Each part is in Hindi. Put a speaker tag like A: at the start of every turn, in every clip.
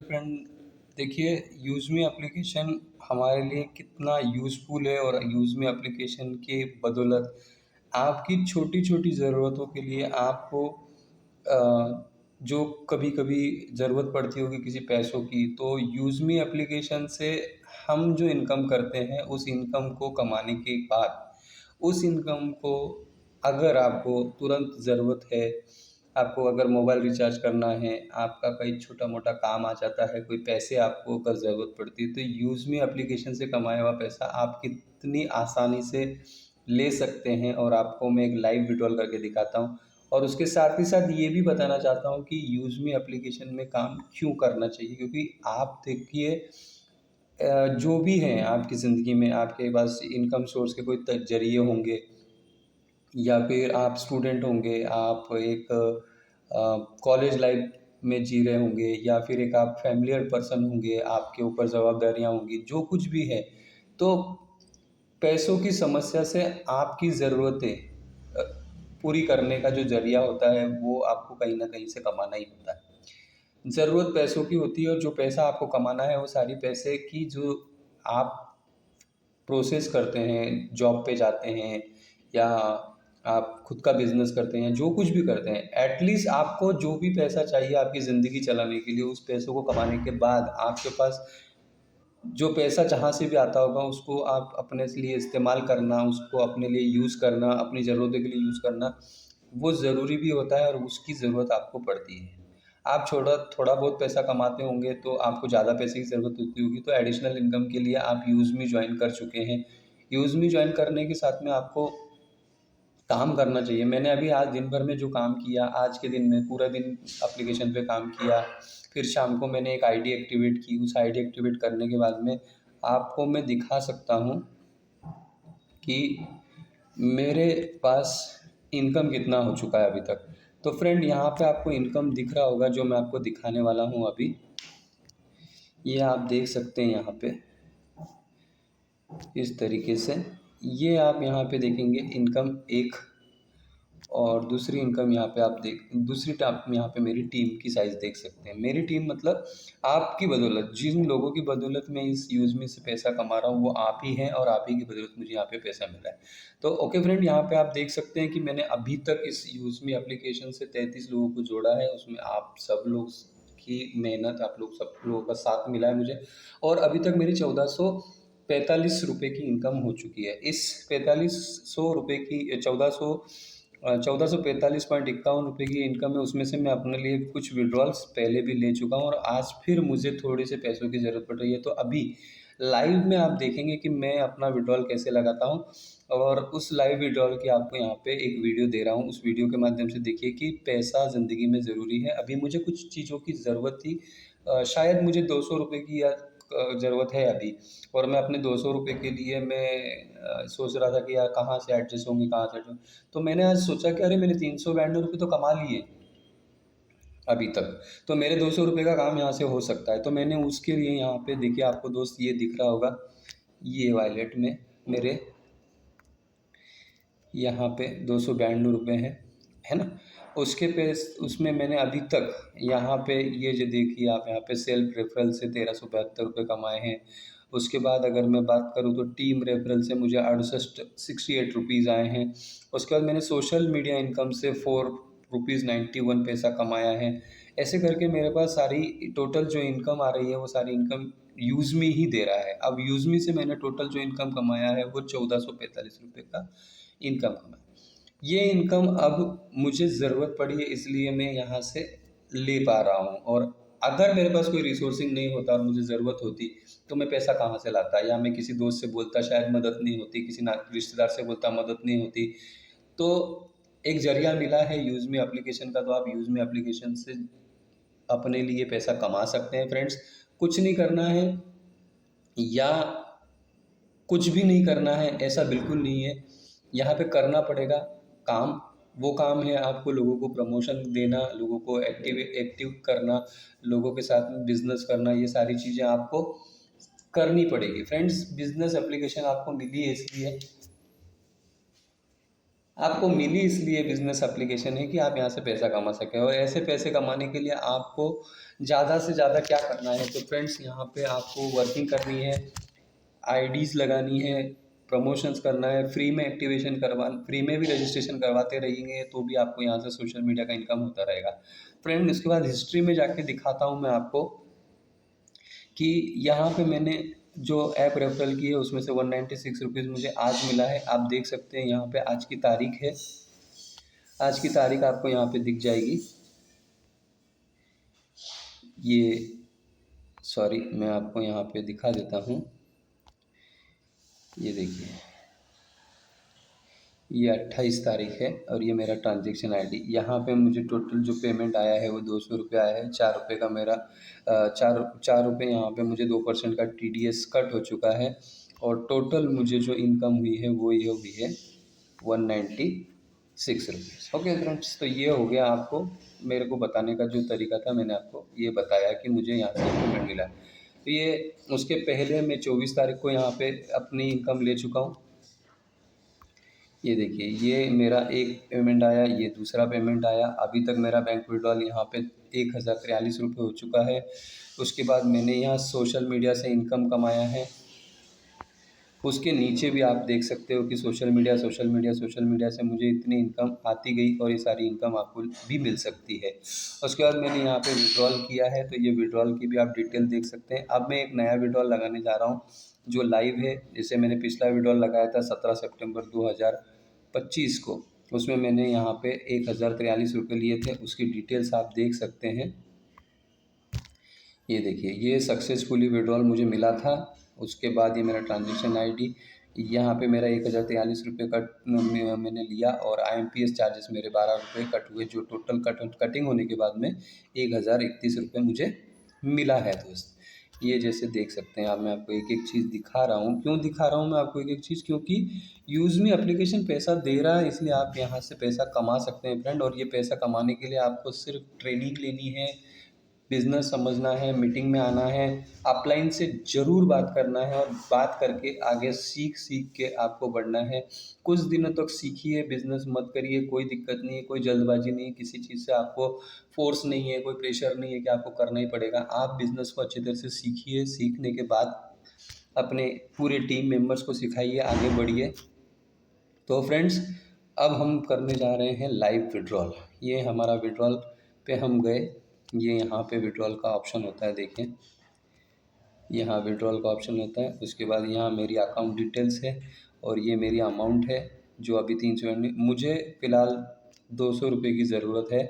A: फ्रेंड, देखिए यूज़मी एप्लीकेशन हमारे लिए कितना यूज़फुल है और यूज़मी एप्लीकेशन के बदौलत आपकी छोटी-छोटी ज़रूरतों के लिए आपको जो कभी-कभी ज़रूरत पड़ती होगी किसी पैसों की, तो यूज़मी एप्लीकेशन से हम जो इनकम करते हैं, उस इनकम को कमाने के बाद, उस इनकम को अगर आपको तुरंत ज़रूरत है, आपको अगर मोबाइल रिचार्ज करना है, आपका कोई छोटा-मोटा काम आ जाता है, कोई पैसे आपको अगर ज़रूरत पड़ती है, तो यूज़मी एप्लीकेशन से कमाया हुआ पैसा आप कितनी आसानी से ले सकते हैं। और आपको मैं एक लाइव विड्रॉल करके दिखाता हूँ और उसके साथ ही साथ ये भी बताना चाहता हूँ कि यूज़मी एप्लीकेशन में काम क्यों करना चाहिए, क्योंकि आप देखिए जो भी हैं आपकी ज़िंदगी में, आपके पास इनकम सोर्स के कोई ज़रिए होंगे या फिर आप स्टूडेंट होंगे, आप एक कॉलेज लाइफ में जी रहे होंगे या फिर एक आप फ़ैमिलियर पर्सन होंगे, आपके ऊपर ज़वाबदारियाँ होंगी, जो कुछ भी है। तो पैसों की समस्या से आपकी ज़रूरतें अ, पूरी करने का जो ज़रिया होता है, वो आपको कहीं न कहीं से कमाना ही होता है। ज़रूरत पैसों की होती है और जो पैसा आपको कमाना है, वो सारी पैसे की जो आप प्रोसेस करते हैं, जॉब पे जाते हैं या आप खुद का बिज़नेस करते हैं, जो कुछ भी करते हैं, एटलीस्ट आपको जो भी पैसा चाहिए आपकी ज़िंदगी चलाने के लिए, उस पैसों को कमाने के बाद आपके पास जो पैसा जहाँ से भी आता होगा, उसको आप अपने लिए इस्तेमाल करना, उसको अपने लिए यूज़ करना, अपनी ज़रूरतों के लिए यूज़ करना, वो ज़रूरी भी होता है और उसकी ज़रूरत आपको पड़ती है। आप थोड़ा बहुत पैसा कमाते होंगे, तो आपको ज़्यादा पैसे की ज़रूरत होती होगी, तो एडिशनल इनकम के लिए आप यूज़मी जॉइन कर चुके हैं। यूज़मी जॉइन करने के साथ में आपको काम करना चाहिए। मैंने अभी आज दिन भर में जो काम किया, आज के दिन में पूरा दिन एप्लीकेशन पे काम किया, फिर शाम को मैंने एक आईडी एक्टिवेट की, उस आईडी एक्टिवेट करने के बाद में आपको मैं दिखा सकता हूँ कि मेरे पास इनकम कितना हो चुका है अभी तक। तो फ्रेंड, यहाँ पे आपको इनकम दिख रहा होगा जो मैं आपको दिखाने वाला हूँ अभी। ये आप देख सकते हैं यहाँ पे इस तरीके से। ये आप यहाँ पे देखेंगे इनकम एक, और दूसरी इनकम यहाँ पे आप दूसरी टाप में यहाँ पे मेरी टीम की साइज़ देख सकते हैं। मेरी टीम मतलब आपकी बदौलत, जिन लोगों की बदौलत मैं इस यूज़मी से पैसा कमा रहा हूँ, वो आप ही हैं और आप ही की बदौलत मुझे यहाँ पे पैसा मिल रहा है। तो ओके फ्रेंड, यहाँ पे आप देख सकते हैं कि मैंने अभी तक इस यूज़मी एप्लीकेशन से 33 लोगों को जोड़ा है। उसमें आप सब लोग की मेहनत, आप लोग सब लोगों का साथ मिला है मुझे, और अभी तक मेरी 1445 रुपये की इनकम हो चुकी है। इस 4500 रुपये की 1445.51 रुपये की इनकम है, उसमें से मैं अपने लिए कुछ विड्रॉल्स पहले भी ले चुका हूँ और आज फिर मुझे थोड़े से पैसों की ज़रूरत पड़ रही है। तो अभी लाइव में आप देखेंगे कि मैं अपना विड्रॉल कैसे लगाता हूँ, और उस लाइव विड्रॉल की आपको यहाँ पे एक वीडियो दे रहा हूँ। उस वीडियो के माध्यम से देखिए कि पैसा ज़िंदगी में ज़रूरी है। अभी मुझे कुछ चीज़ों की ज़रूरत थी, शायद मुझे 200 रुपये की या ज़रूरत है अभी, और मैं अपने 200 रुपये के लिए मैं सोच रहा था कि यार कहाँ से एडजस्ट होंगे, कहाँ से एडजस्ट। तो मैंने आज सोचा कि अरे मैंने 392 रुपये तो कमा लिए अभी तक, तो मेरे 200 रुपये का काम यहाँ से हो सकता है। तो मैंने उसके लिए यहाँ पे देखिए, आपको दोस्त ये दिख रहा होगा, ये वॉलेट में मेरे यहाँ पे 292 रुपये हैं, है ना? उसके पे उसमें मैंने अभी तक यहाँ पे ये जो देखिए आप, यहाँ पे सेल्फ रेफरल से 1372 रुपये कमाए हैं। उसके बाद अगर मैं बात करूँ तो टीम रेफरल से मुझे 68 आए हैं। उसके बाद मैंने सोशल मीडिया इनकम से 4 रुपीज़ 91 पैसा कमाया है। ऐसे करके मेरे पास सारी टोटल जो इनकम आ रही है, वो सारी इनकम यूज़मी ही दे रहा है। अब यूज़मी से मैंने टोटल जो इनकम कमाया है, वो 1445 रुपये का इनकम कमाया। ये इनकम अब मुझे ज़रूरत पड़ी है, इसलिए मैं यहाँ से ले पा रहा हूँ। और अगर मेरे पास कोई रिसोर्सिंग नहीं होता और मुझे ज़रूरत होती, तो मैं पैसा कहाँ से लाता, या मैं किसी दोस्त से बोलता, शायद मदद नहीं होती, किसी ना रिश्तेदार से बोलता, मदद नहीं होती। तो एक ज़रिया मिला है यूज़मी एप्लीकेशन का, तो आप यूज़मी एप्लीकेशन से अपने लिए पैसा कमा सकते हैं फ्रेंड्स। कुछ नहीं करना है या कुछ भी नहीं करना है, ऐसा बिल्कुल नहीं है। यहाँ पे करना पड़ेगा काम। वो काम है आपको लोगों को प्रमोशन देना, लोगों को एक्टिव एक्टिव करना, लोगों के साथ में बिज़नेस करना। ये सारी चीज़ें आपको करनी पड़ेगी फ्रेंड्स। बिज़नेस एप्लीकेशन आपको मिली है इसलिए आपको मिली इसलिए बिज़नेस एप्लीकेशन है कि आप यहाँ से पैसा कमा सकें, और ऐसे पैसे कमाने के लिए आपको ज़्यादा से ज़्यादा क्या करना है, तो फ्रेंड्स यहाँ पे आपको वर्किंग करनी है, आईडीज़ लगानी है, प्रमोशंस करना है, फ्री में भी रजिस्ट्रेशन करवाते रहेंगे तो भी आपको यहाँ से सोशल मीडिया का इनकम होता रहेगा। फ्रेंड उसके बाद हिस्ट्री में जाके दिखाता हूँ मैं आपको कि यहाँ पे मैंने जो ऐप रेफरल की है उसमें से 196 रुपीज़ मुझे आज मिला है। आप देख सकते हैं यहाँ पे आज की तारीख है, आज की तारीख आपको यहाँ पे दिख जाएगी। ये सॉरी, मैं आपको यहाँ पे दिखा देता हूँ, ये देखिए, ये 28 तारीख है और ये मेरा ट्रांजेक्शन आईडी। यहाँ पे मुझे टोटल जो पेमेंट आया है वो 200 रुपये आया है। 4 रुपये का मेरा 4 रुपये यहाँ पे मुझे 2% का TDS कट हो चुका है, और टोटल मुझे जो इनकम हुई है वो ये हुई है 196 रुपीज़। ओके फ्रेंड्स, तो ये हो गया आपको मेरे को बताने का जो तरीका था, मैंने आपको ये बताया कि मुझे यहाँ से पेमेंट मिला। तो ये उसके पहले मैं 24 तारीख को यहाँ पे अपनी इनकम ले चुका हूँ। ये देखिए, ये मेरा एक पेमेंट आया, ये दूसरा पेमेंट आया। अभी तक मेरा बैंक विड्रॉल यहाँ पे 1043 रुपये हो चुका है। उसके बाद मैंने यहाँ सोशल मीडिया से इनकम कमाया है। उसके नीचे भी आप देख सकते हो कि सोशल मीडिया से मुझे इतनी इनकम आती गई, और ये सारी इनकम आपको भी मिल सकती है। उसके बाद मैंने यहाँ पे विड्रॉल किया है, तो ये विड्रॉल की भी आप डिटेल देख सकते हैं। अब मैं एक नया विड्रॉल लगाने जा रहा हूँ जो लाइव है। जैसे मैंने पिछला विड्रॉल लगाया था 17 सितंबर 2025 को, उसमें मैंने यहाँ पे 1043 रुपये लिए थे। उसकी डिटेल्स आप देख सकते हैं। ये देखिए, ये सक्सेसफुली विड्रॉल मुझे मिला था। उसके बाद ये मेरा ट्रांजेक्शन आईडी, यहाँ पे मेरा 1043 रुपये मैंने लिया, और IMPS चार्जेस मेरे 12 रुपये कट हुए, जो टोटल कटिंग होने के बाद में 1031 रुपये मुझे मिला है दोस्त। ये जैसे देख सकते हैं आप, मैं आपको एक एक चीज़ दिखा रहा हूँ। क्यों दिखा रहा हूँ मैं आपको एक एक चीज़? क्योंकि यूज़मी एप्लीकेशन पैसा दे रहा है, इसलिए आप यहाँ से पैसा कमा सकते हैं फ्रेंड। और ये पैसा कमाने के लिए आपको सिर्फ ट्रेनिंग लेनी है, बिज़नेस समझना है, मीटिंग में आना है, अपलाइन से ज़रूर बात करना है, और बात करके आगे सीख सीख के आपको बढ़ना है। कुछ दिनों तक सीखिए, बिज़नेस मत करिए, कोई दिक्कत नहीं है, कोई जल्दबाजी नहीं है, किसी चीज़ से आपको फ़ोर्स नहीं है, कोई प्रेशर नहीं है कि आपको करना ही पड़ेगा। आप बिज़नेस को अच्छी तरह से सीखिए, सीखने के बाद अपने पूरे टीम मेंबर्स को सिखाइए, आगे बढ़िए। तो फ्रेंड्स, अब हम करने जा रहे हैं लाइव विड्रॉल। ये हमारा विड्रॉल पे हम गए, ये यहाँ पे विड्रॉल का ऑप्शन होता है, देखें, यहाँ विड्रॉल का ऑप्शन होता है। उसके बाद यहाँ मेरी अकाउंट डिटेल्स है, और ये मेरी अमाउंट है जो अभी 300। मुझे फ़िलहाल 200 रुपये की ज़रूरत है,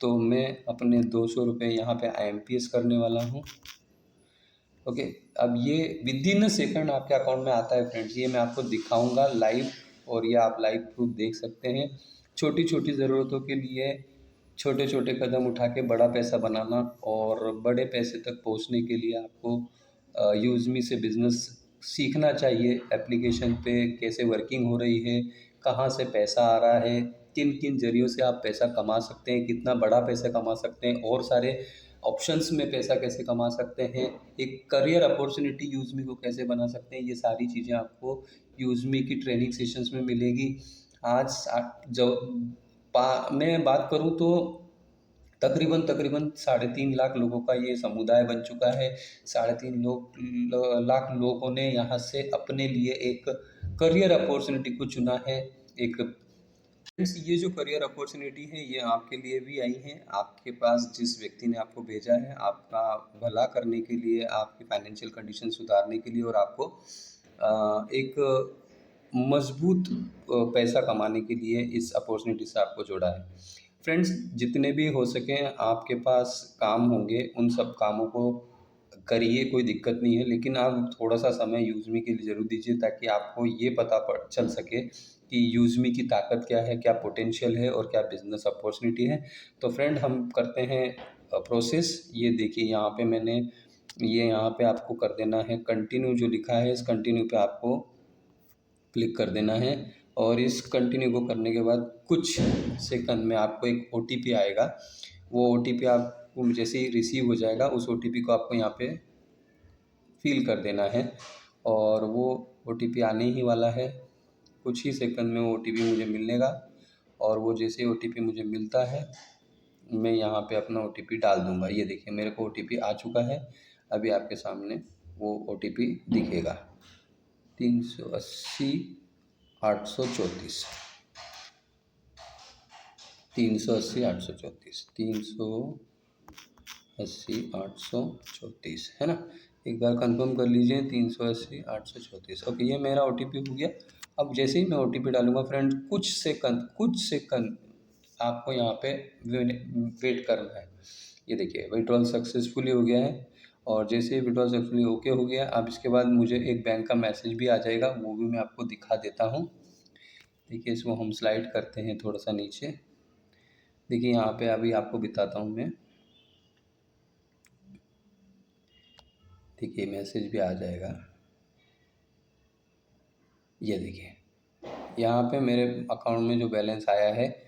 A: तो मैं अपने 200 रुपये यहाँ पे IMPS करने वाला हूँ। ओके, अब ये विदिन अ सेकंड आपके अकाउंट में आता है फ्रेंड्स। ये मैं आपको दिखाऊंगा लाइव, और ये आप लाइव प्रूफ देख सकते हैं। छोटी छोटी ज़रूरतों के लिए छोटे छोटे कदम उठा के बड़ा पैसा बनाना, और बड़े पैसे तक पहुंचने के लिए आपको यूज़मी से बिज़नेस सीखना चाहिए। एप्लीकेशन पे कैसे वर्किंग हो रही है, कहाँ से पैसा आ रहा है, किन किन ज़रियों से आप पैसा कमा सकते हैं, कितना बड़ा पैसा कमा सकते हैं, और सारे ऑप्शंस में पैसा कैसे कमा सकते हैं, एक करियर अपॉर्चुनिटी यूज़मी को कैसे बना सकते हैं। ये सारी चीज़ें आपको यूज़मी की ट्रेनिंग सेशंस में मिलेगी। आज जो मैं बात करूं तो तकरीबन तकरीबन 3.5 लाख लोगों का ये समुदाय बन चुका है। 3.5 लाख लोगों ने यहाँ से अपने लिए एक करियर अपॉर्चुनिटी को चुना है। एक फ्रेंड्स, ये जो करियर अपॉर्चुनिटी है ये आपके लिए भी आई है। आपके पास जिस व्यक्ति ने आपको भेजा है, आपका भला करने के लिए, आपकी फाइनेंशियल कंडीशन सुधारने के लिए, और आपको एक मजबूत पैसा कमाने के लिए इस अपॉर्चुनिटी से आपको जोड़ा है। फ्रेंड्स, जितने भी हो सकें आपके पास काम होंगे, उन सब कामों को करिए, कोई दिक्कत नहीं है, लेकिन आप थोड़ा सा समय यूज़मी के लिए ज़रूर दीजिए, ताकि आपको ये पता चल सके कि यूज़मी की ताकत क्या है, क्या पोटेंशियल है, और क्या बिज़नेस अपॉर्चुनिटी है। तो फ्रेंड, हम करते हैं प्रोसेस। ये देखिए, यहाँ पे मैंने ये यहाँ पे आपको कर देना है कंटिन्यू, जो लिखा है इस कंटिन्यू पे आपको क्लिक कर देना है, और इस कंटिन्यू को करने के बाद कुछ सेकंड में आपको एक OTP आएगा। वो OTP आपको जैसे ही रिसीव हो जाएगा, उस OTP को आपको यहाँ पे फिल कर देना है, और वो OTP आने ही वाला है कुछ ही सेकंड में वो OTP मुझे मिलने का, और वो जैसे ही OTP मुझे मिलता है मैं यहाँ पे अपना OTP डाल दूँगा। ये देखिए मेरे को OTP आ चुका है, अभी आपके सामने वो OTP दिखेगा 380 834, 380 834, 380 834, है ना। एक बार कंफर्म कर लीजिए 380 834। ओके, ये मेरा OTP हो गया। अब जैसे ही मैं OTP डालूंगा फ्रेंड, कुछ सेकंड आपको यहाँ पे वेट करना है। ये देखिए विड्रॉल सक्सेसफुली हो गया है, और जैसे ही विड्रॉल सक्सेसफुली ओके हो गया, अब इसके बाद मुझे एक बैंक का मैसेज भी आ जाएगा, वो भी मैं आपको दिखा देता हूँ। देखिए इसको हम स्लाइड करते हैं थोड़ा सा नीचे। देखिए यहाँ पे अभी आपको बताता हूँ मैं। देखिए मैसेज भी आ जाएगा। ये देखिए यहाँ पे मेरे अकाउंट में जो बैलेंस आया है,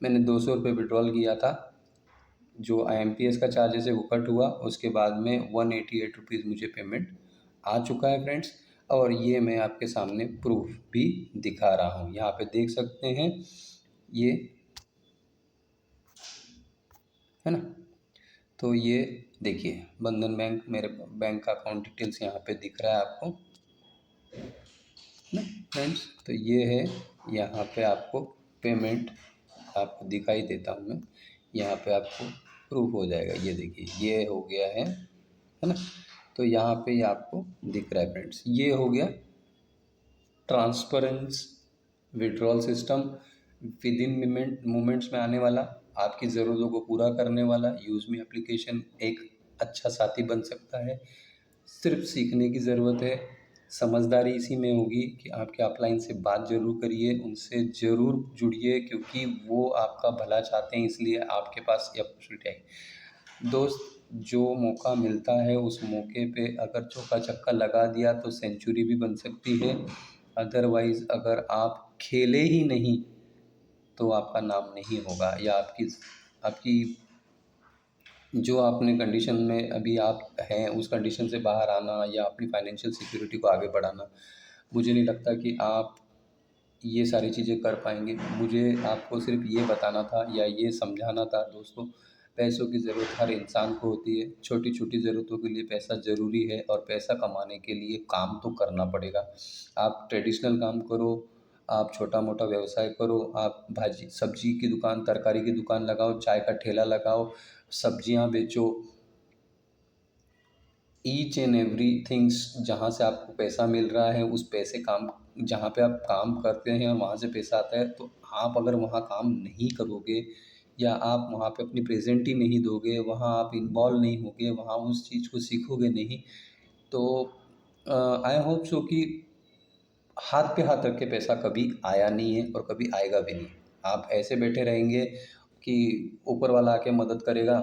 A: मैंने 200 रुपये विड्रॉल किया था, जो IMPS का चार्जेस है वो कट हुआ, उसके बाद में 188 रुपीज़ मुझे पेमेंट आ चुका है फ्रेंड्स। और ये मैं आपके सामने प्रूफ भी दिखा रहा हूँ, यहाँ पे देख सकते हैं, ये है ना। तो ये देखिए बंधन बैंक, मेरे बैंक का अकाउंट डिटेल्स यहाँ पे दिख रहा है आपको ना फ्रेंड्स। तो ये है, यहाँ पे आपको पेमेंट आपको दिखाई देता हूँ मैं, यहाँ पे आपको प्रूफ हो जाएगा। ये देखिए ये हो गया है ना। तो यहाँ पे ये आपको दिख रहा है फ्रेंड्स, ये हो गया transparence withdrawal system, with in moments में आने वाला, आपकी ज़रूरतों को पूरा करने वाला यूज़मी एप्लीकेशन एक अच्छा साथी बन सकता है। सिर्फ सीखने की ज़रूरत है, समझदारी इसी में होगी कि आपके अपलाइन से बात ज़रूर करिए, उनसे ज़रूर जुड़िए, क्योंकि वो आपका भला चाहते हैं, इसलिए आपके पास ये अपॉर्चुनिटी आई। दोस्त, जो मौका मिलता है उस मौके पे अगर चौका छक्का लगा दिया तो सेंचुरी भी बन सकती है। अदरवाइज़ अगर आप खेले ही नहीं तो आपका नाम नहीं होगा, या आपकी आपकी जो आपने कंडीशन में अभी आप हैं उस कंडीशन से बाहर आना, या अपनी फाइनेंशियल सिक्योरिटी को आगे बढ़ाना, मुझे नहीं लगता कि आप ये सारी चीज़ें कर पाएंगे। मुझे आपको सिर्फ ये बताना था या ये समझाना था दोस्तों, पैसों की ज़रूरत हर इंसान को होती है, छोटी छोटी ज़रूरतों के लिए पैसा ज़रूरी है, और पैसा कमाने के लिए काम तो करना पड़ेगा। आप ट्रेडिशनल काम करो, आप छोटा मोटा व्यवसाय करो, आप भाजी सब्जी की दुकान, तरकारी की दुकान लगाओ, चाय का ठेला लगाओ, सब्जियां बेचो, ईच एंड एवरी थिंग्स, जहाँ से आपको पैसा मिल रहा है उस पैसे काम, जहाँ पे आप काम करते हैं वहाँ से पैसा आता है, तो आप अगर वहाँ काम नहीं करोगे, या आप वहाँ पे अपनी प्रेजेंट ही नहीं दोगे, वहाँ आप इन्वॉल्व नहीं होगे, वहाँ उस चीज़ को सीखोगे नहीं, तो आई होप सो कि हाथ पे हाथ रख के पैसा कभी आया नहीं है और कभी आएगा भी नहीं। आप ऐसे बैठे रहेंगे कि ऊपर वाला आके मदद करेगा,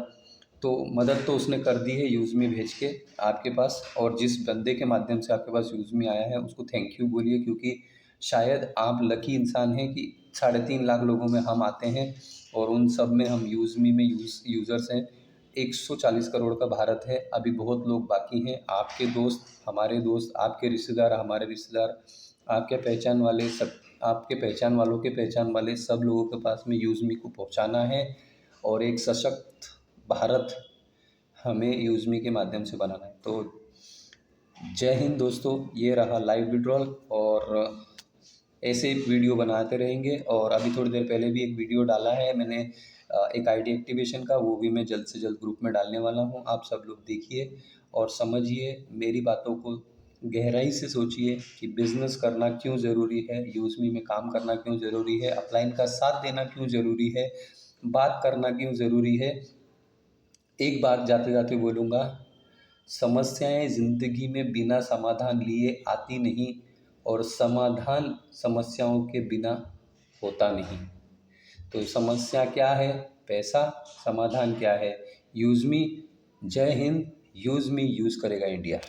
A: तो मदद तो उसने कर दी है यूज़मी भेज के आपके पास, और जिस बंदे के माध्यम से आपके पास यूज़मी आया है उसको थैंक यू बोलिए, क्योंकि शायद आप लकी इंसान हैं कि 3.5 लाख लोगों में हम आते हैं, और उन सब में हम यूज़मी में यूज़र्स हैं। 140 करोड़ का भारत है, अभी बहुत लोग बाकी हैं, आपके दोस्त हमारे दोस्त, आपके रिश्तेदार हमारे रिश्तेदार, आपके पहचान वाले सब, आपके पहचान वालों के पहचान वाले सब लोगों के पास में यूज़मी को पहुंचाना है, और एक सशक्त भारत हमें यूज़मी के माध्यम से बनाना है। तो जय हिंद दोस्तों, ये रहा लाइव विड्रॉल, और ऐसे वीडियो बनाते रहेंगे। और अभी थोड़ी देर पहले भी एक वीडियो डाला है मैंने एक आईडी एक्टिवेशन का, वो भी मैं जल्द से जल्द ग्रुप में डालने वाला हूँ। आप सब लोग देखिए और समझिए, मेरी बातों को गहराई से सोचिए कि बिज़नेस करना क्यों ज़रूरी है, यूज़मी में काम करना क्यों ज़रूरी है, अपलाइन का साथ देना क्यों ज़रूरी है, बात करना क्यों ज़रूरी है। एक बात जाते जाते बोलूँगा, समस्याएं ज़िंदगी में बिना समाधान लिए आती नहीं, और समाधान समस्याओं के बिना होता नहीं। तो समस्या क्या है? पैसा। समाधान क्या है? यूज़ मी। जय हिंद। यूज़ मी यूज़ करेगा इंडिया।